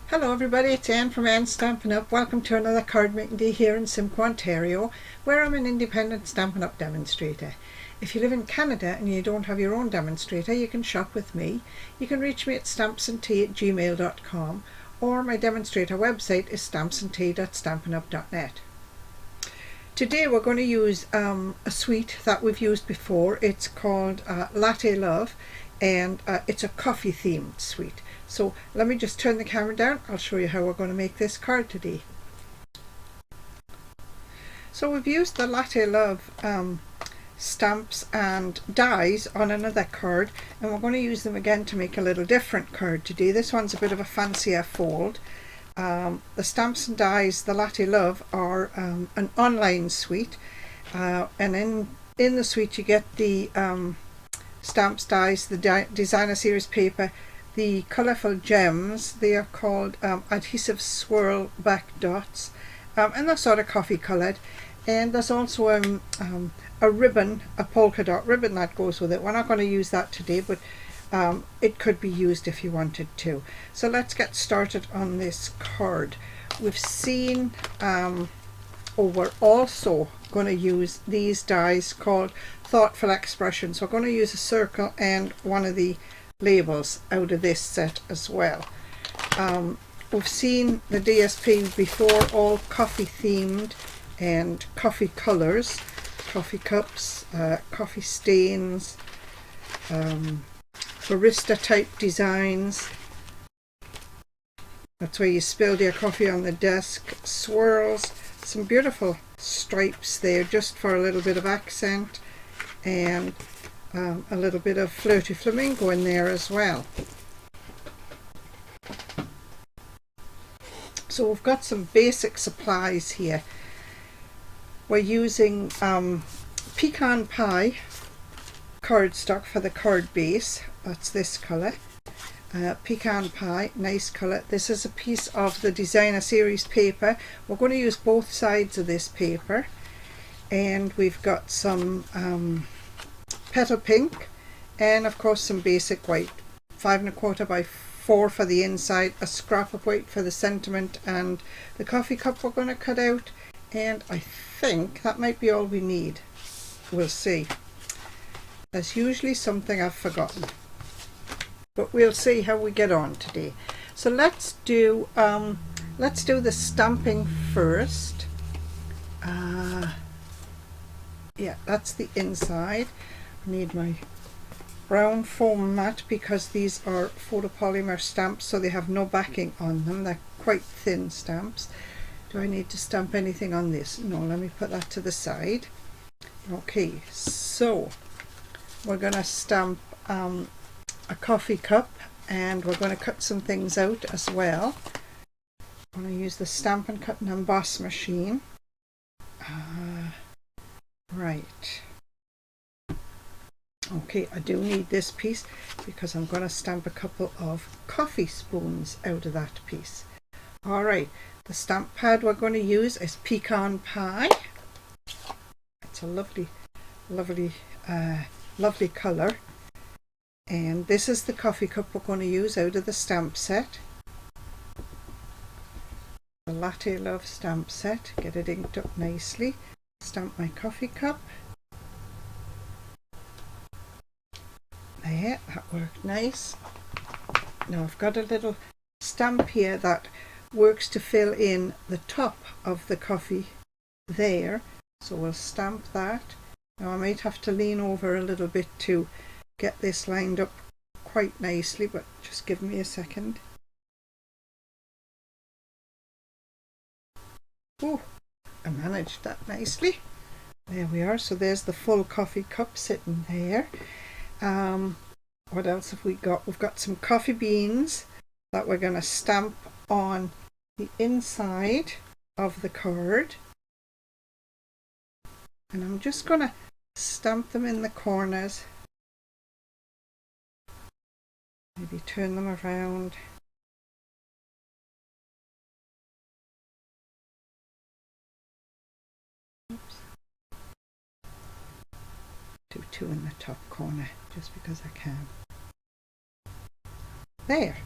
Hello everybody, it's Anne from Anne's Stampin' Up. Welcome to another card making day here in Simcoe, Ontario, where I'm an independent Stampin' Up demonstrator. If you live in Canada and you don't have your own demonstrator, you can shop with me. You can reach me at stampsandtea@gmail.com, or my demonstrator website is stampsandtea.stampinup.net. Today we're going to use a suite that we've used before. It's called Latte Love, and it's a coffee themed suite. So let me just turn the camera down. I'll show you how we're going to make this card today. So we've used the Latte Love stamps and dies on another card, and we're going to use them again to make a little different card today. This one's a bit of a fancier fold. The stamps and dies, the Latte Love, are an online suite, and in the suite you get the stamps, dies, the designer series paper, the colourful gems. They are called adhesive swirl back dots, and they're sort of coffee coloured. And there's also a ribbon, a polka dot ribbon that goes with it. We're not going to use that today, but it could be used if you wanted to. So let's get started on this card. We've seen, we're also going to use these dies called Thoughtful Expressions. We're going to use a circle and one of the labels out of this set as well. We've seen the DSP before, all coffee themed and coffee colours, coffee cups, coffee stains, barista type designs. That's where you spilled your coffee on the desk. Swirls, some beautiful stripes there just for a little bit of accent, and a little bit of flirty flamingo in there as well. So we've got some basic supplies here. We're using pecan pie cardstock for the card base. That's this colour. Pecan pie, nice colour. This is a piece of the designer series paper. We're going to use both sides of this paper. And we've got some petal pink, and of course some basic white, 5 1/4 by 4 for the inside, a scrap of white for the sentiment, and the coffee cup we're going to cut out. And I think that might be all we need. We'll see. There's usually something I've forgotten, but we'll see how we get on today. So let's do the stamping first. Yeah, that's the inside. I need my brown foam mat because these are photopolymer stamps, so they have no backing on them. They're quite thin stamps. Do I need to stamp anything on this? No, let me put that to the side. Okay, so we're going to stamp a coffee cup, and we're going to cut some things out as well. I'm going to use the Stampin' Cut and Emboss machine. Right. Okay, I do need this piece because I'm going to stamp a couple of coffee spoons out of that piece. Alright, the stamp pad we're going to use is Pecan Pie. It's a lovely colour. And this is the coffee cup we're going to use out of the stamp set. The Latte Love stamp set. Get it inked up nicely. Stamp my coffee cup. There, that worked nice. Now I've got a little stamp here that works to fill in the top of the coffee there. So we'll stamp that. Now I might have to lean over a little bit to get this lined up quite nicely, but just give me a second. Oh, I managed that nicely. There we are. So there's the full coffee cup sitting there. What else have we got? We've got some coffee beans that we're going to stamp on the inside of the card. And I'm just going to stamp them in the corners. Maybe turn them around. Oops. Do 2 in the top corner just because I can. There.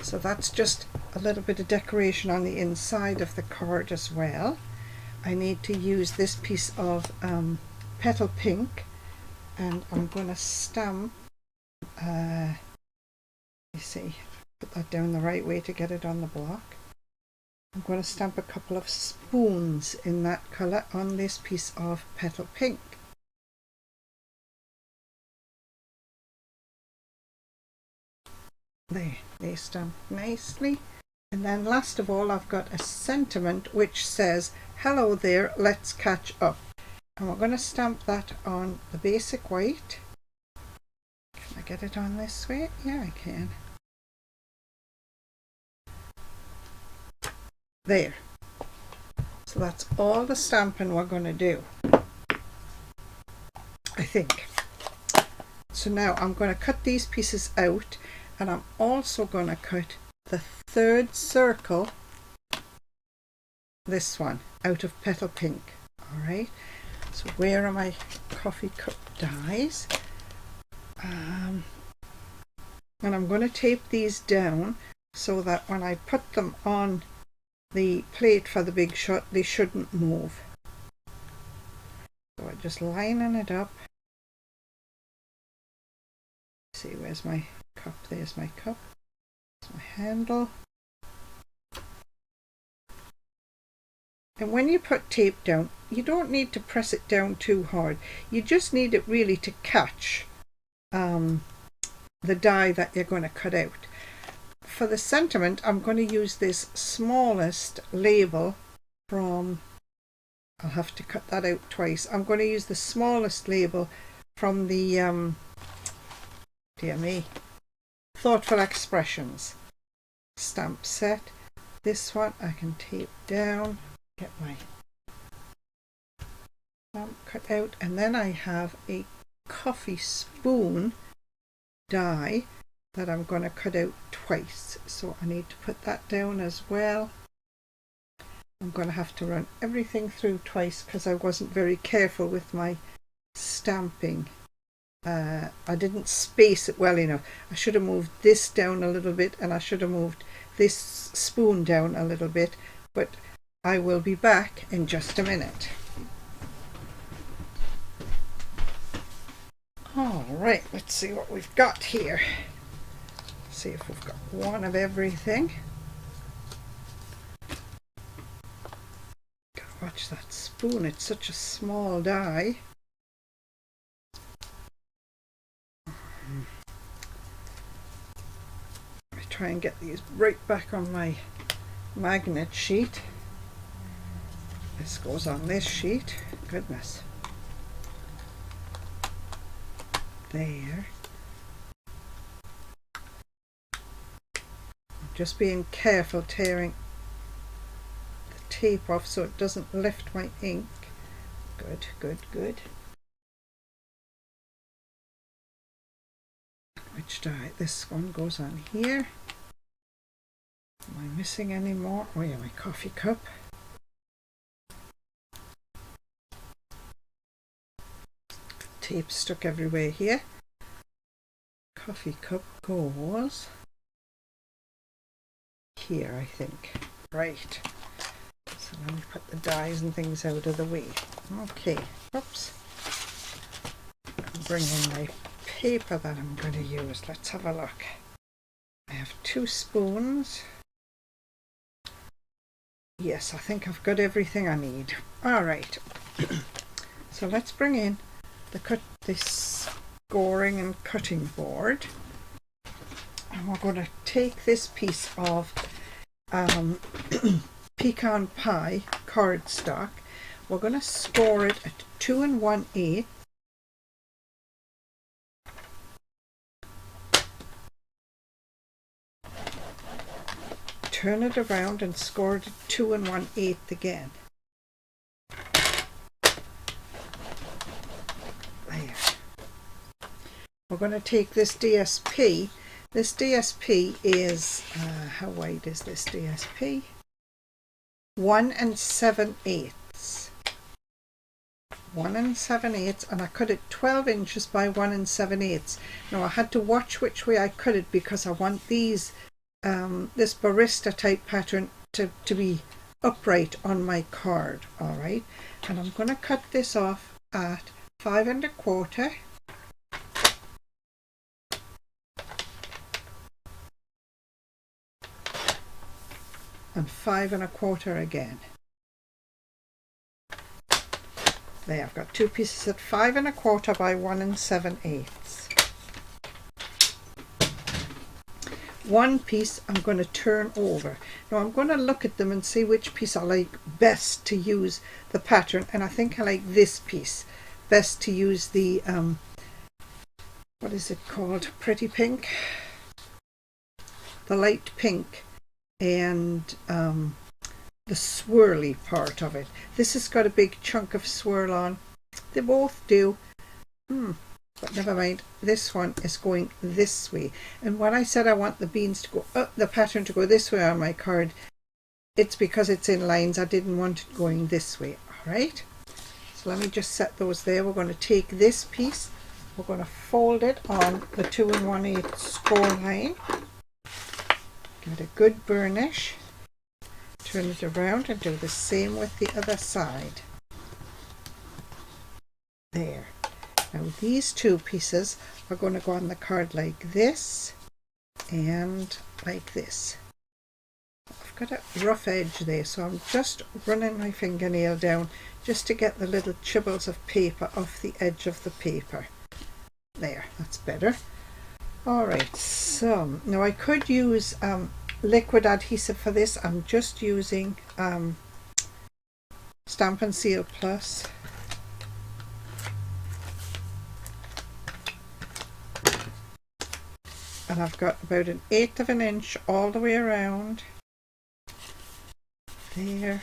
So that's just a little bit of decoration on the inside of the card as well. I need to use this piece of petal pink, and I'm going to stamp, you see, put that down the right way to get it on the block. I'm going to stamp a couple of spoons in that colour on this piece of petal pink. There, they stamp nicely. And then last of all, I've got a sentiment which says, "Hello there, let's catch up." And we're going to stamp that on the basic white. Can I get it on this way? Yeah, I can. There. So that's all the stamping we're going to do, I think. So now I'm going to cut these pieces out, and I'm also going to cut the third circle, this one, out of petal pink. Alright, so where are my coffee cup dies? And I'm going to tape these down so that when I put them on the plate for the big shot, they shouldn't move. So I'm just lining it up. See, where's my cup? There's my cup. There's my handle. And when you put tape down, you don't need to press it down too hard. You just need it really to catch the die that you're going to cut out. For the sentiment, I'm going to use this smallest label from, I'll have to cut that out twice. I'm going to use the smallest label from the, dear me, Thoughtful Expressions stamp set. This one I can tape down, get my stamp cut out, and then I have a coffee spoon die that I'm going to cut out twice, so I need to put that down as well. I'm going to have to run everything through twice because I wasn't very careful with my stamping. I didn't space it well enough. I should have moved this down a little bit, and I should have moved this spoon down a little bit, but I will be back in just a minute. Alright, let's see what we've got here. See if we've got one of everything. Gotta watch that spoon, it's such a small die. I try and get these right back on my magnet sheet. This goes on this sheet. Goodness. There. Just being careful tearing the tape off so it doesn't lift my ink. Good, good, good. Which die? This one goes on here. Am I missing any more? Oh yeah, my coffee cup. Tape stuck everywhere here. Coffee cup goes here, I think. Right. So let me put the dies and things out of the way. Okay. Oops. Bring in my paper that I'm going to use. Let's have a look. I have 2 spoons. Yes, I think I've got everything I need. Alright. So let's bring in this scoring and cutting board. And we're going to take this piece of pecan pie cardstock. We're going to score it at 2 1/8. Turn it around and score it at 2 1/8 again. There. We're going to take this DSP. This DSP is, how wide is this DSP? 1 7/8. 1 7/8, and I cut it 12 inches by 1 7/8. Now I had to watch which way I cut it because I want these this barista type pattern to be upright on my card. All right, and I'm going to cut this off at 5 1/4 and 5 1/4 again. There, I've got two pieces at 5 1/4 by 1 7/8. One piece I'm going to turn over. Now I'm going to look at them and see which piece I like best to use the pattern, and I think I like this piece best to use the what is it called, pretty pink, the light pink, and the swirly part of it. This has got a big chunk of swirl on. They both do. But never mind, this one is going this way. And when I said I want the beans to go up, the pattern to go this way on my card, it's because it's in lines. I didn't want it going this way. All right, so let me just set those there. We're going to take this piece, we're going to fold it on the 2 1/8 score line, give it a good burnish, turn it around and do the same with the other side. There. Now these two pieces are going to go on the card like this and like this. I've got a rough edge there, so I'm just running my fingernail down just to get the little chibbles of paper off the edge of the paper. There, that's better. Alright, so now I could use liquid adhesive for this. I'm just using Stampin' Seal Plus. And I've got about 1/8 of an inch all the way around. There.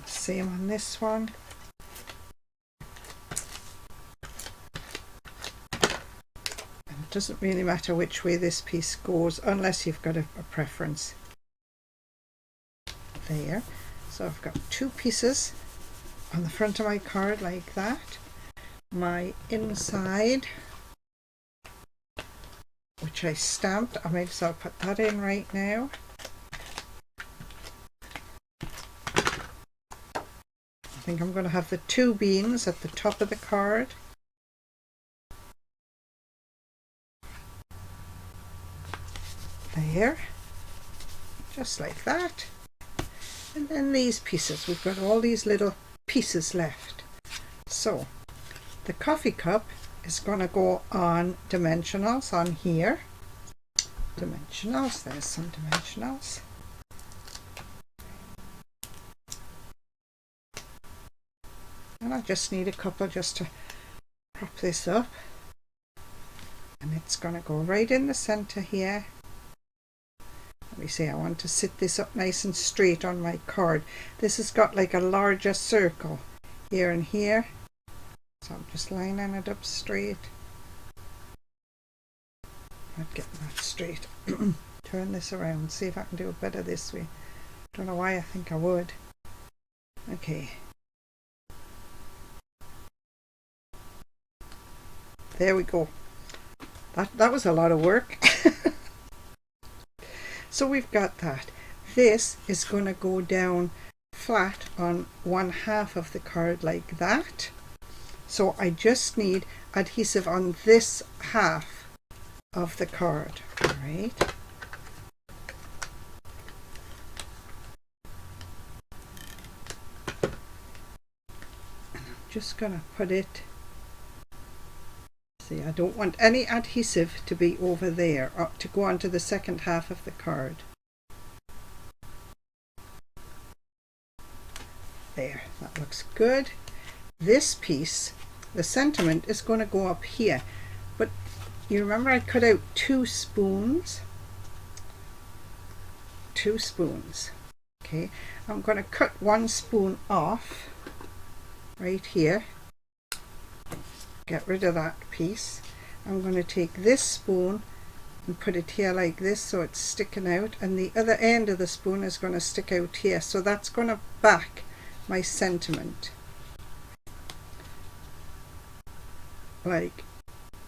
Same on this one. And it doesn't really matter which way this piece goes unless you've got a preference. There. So I've got two pieces on the front of my card like that. My inside, which I stamped, I might as well put that in right now. I think I'm going to have the two beans at the top of the card. There, just like that. And then these pieces, we've got all these little pieces left. So the coffee cup is going to go on dimensionals on here. Dimensionals, there's some dimensionals. And I just need a couple just to prop this up. And it's going to go right in the center here. Let me see, I want to sit this up nice and straight on my card. This has got like a larger circle here and here. So I'm just lining it up straight. Not getting that straight. Turn this around, see if I can do it better this way. Don't know why I think I would. Okay. There we go. That was a lot of work. So we've got that. This is going to go down flat on 1/2 of the card like that. So I just need adhesive on this half of the card. All right. And I'm just going to put it. See, I don't want any adhesive to be over there or to go onto the second half of the card. There, that looks good. This piece, the sentiment, is going to go up here, but you remember I cut out 2 spoons. 2 spoons. Okay, I'm going to cut 1 spoon off right here. Get rid of that piece. I'm going to take this spoon and put it here like this so it's sticking out, and the other end of the spoon is going to stick out here, so that's going to back my sentiment like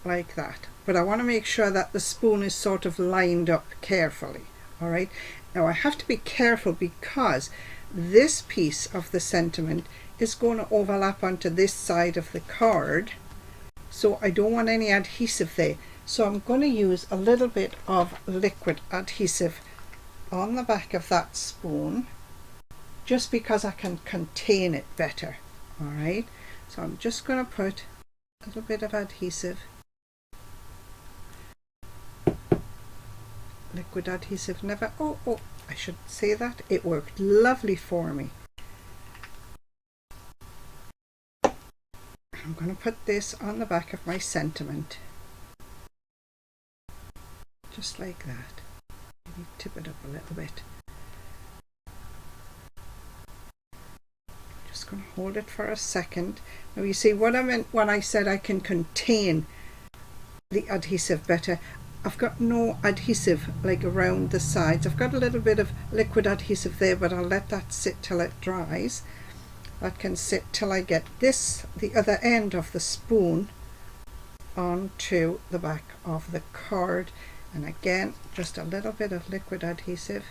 like that. But I want to make sure that the spoon is sort of lined up carefully. All right. Now I have to be careful because this piece of the sentiment is going to overlap onto this side of the card. So I don't want any adhesive there. So I'm going to use a little bit of liquid adhesive on the back of that spoon, just because I can contain it better. All right. So I'm just going to put a little bit of adhesive. Liquid adhesive never, I should say that. It worked lovely for me. I'm going to put this on the back of my sentiment. Just like that. Maybe tip it up a little bit. Just going to hold it for a second. Now you see what I meant when I said I can contain the adhesive better. I've got no adhesive like around the sides. I've got a little bit of liquid adhesive there, but I'll let that sit till it dries. That can sit till I get this, the other end of the spoon, onto the back of the card. And again, just a little bit of liquid adhesive.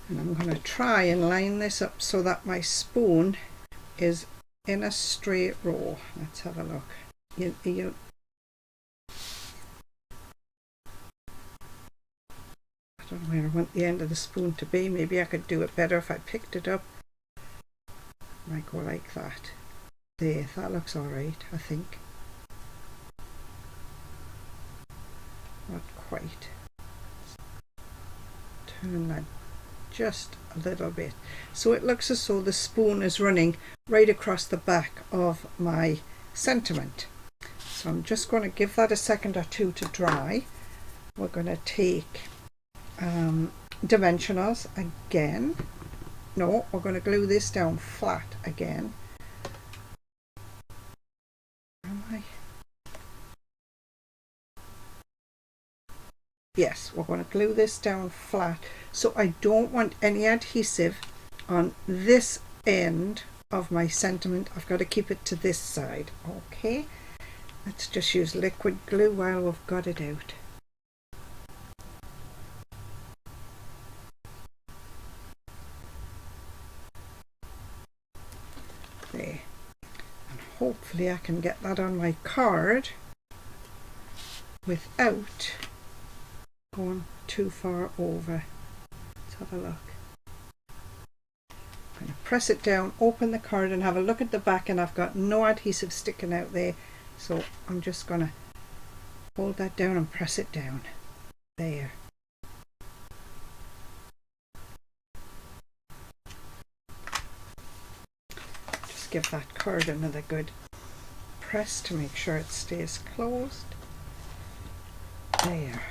And I'm going to try and line this up so that my spoon is in a straight row. Let's have a look. I don't know where I want the end of the spoon to be. Maybe I could do it better if I picked it up. Might go like that. There, that looks alright, I think. Not quite. Turn that just a little bit, so it looks as though the spoon is running right across the back of my sentiment. So I'm just going to give that a second or two to dry. We're going to take dimensionals again. No, we're going to glue this down flat again. Am I? Yes, we're going to glue this down flat. So I don't want any adhesive on this end of my sentiment. I've got to keep it to this side. Okay, let's just use liquid glue while we've got it out. There. And hopefully I can get that on my card without going too far over. Let's have a look. I'm going to press it down, open the card and have a look at the back, and I've got no adhesive sticking out there, so I'm just going to hold that down and press it down. There. Just give that card another good press to make sure it stays closed. There.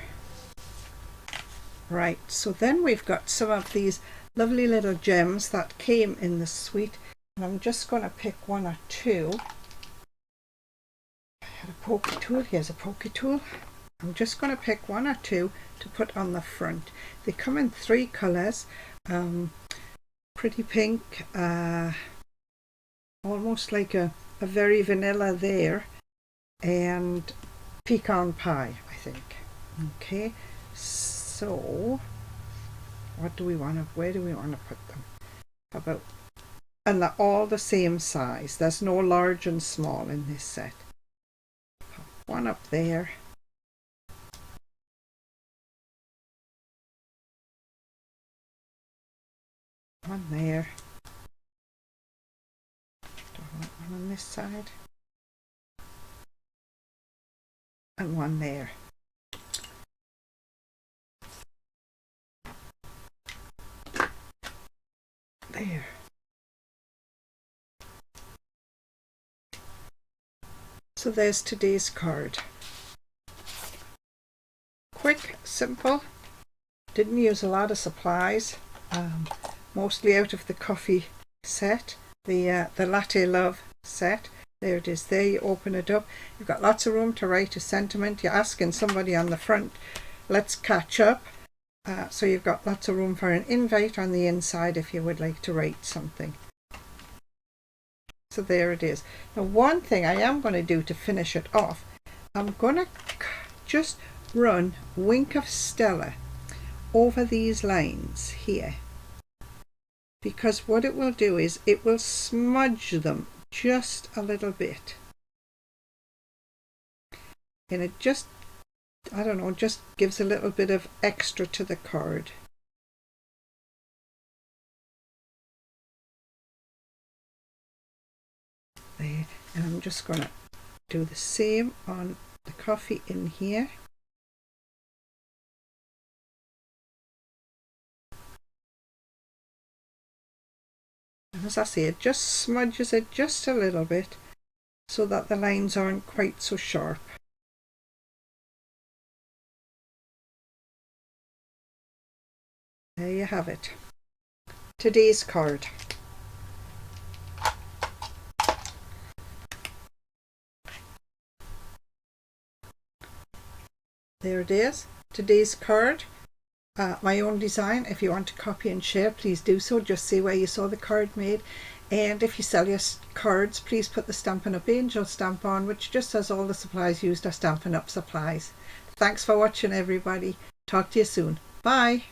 Right, so then we've got some of these lovely little gems that came in the suite, and I'm just going to pick one or two. I had a pokey tool. Here's a pokey tool. I'm just going to pick one or two to put on the front. They come in 3 colours. Pretty pink, almost like a very vanilla there, and pecan pie, I think. Okay, so what do we want to, where do we want to put them? How about, and they're all the same size. There's no large and small in this set. Put one up there. One there. Do I want one on this side? And one there. There. So there's today's card. Quick, simple, didn't use a lot of supplies, mostly out of the coffee set, the Latte Love set. There it is there, you open it up, you've got lots of room to write a sentiment. You're asking somebody on the front, let's catch up. So you've got lots of room for an invite on the inside if you would like to write something. So there it is. Now one thing I am going to do to finish it off, I'm going to just run Wink of Stella over these lines here, because what it will do is it will smudge them just a little bit, and it just, I don't know, just gives a little bit of extra to the card. There, and I'm just going to do the same on the coffee in here. And as I say, it just smudges it just a little bit so that the lines aren't quite so sharp. There you have it. Today's card. There it is. Today's card. My own design. If you want to copy and share, please do so. Just say where you saw the card made. And if you sell your cards, please put the Stampin' Up Angel stamp on, which just says all the supplies used are Stampin' Up supplies. Thanks for watching, everybody. Talk to you soon. Bye.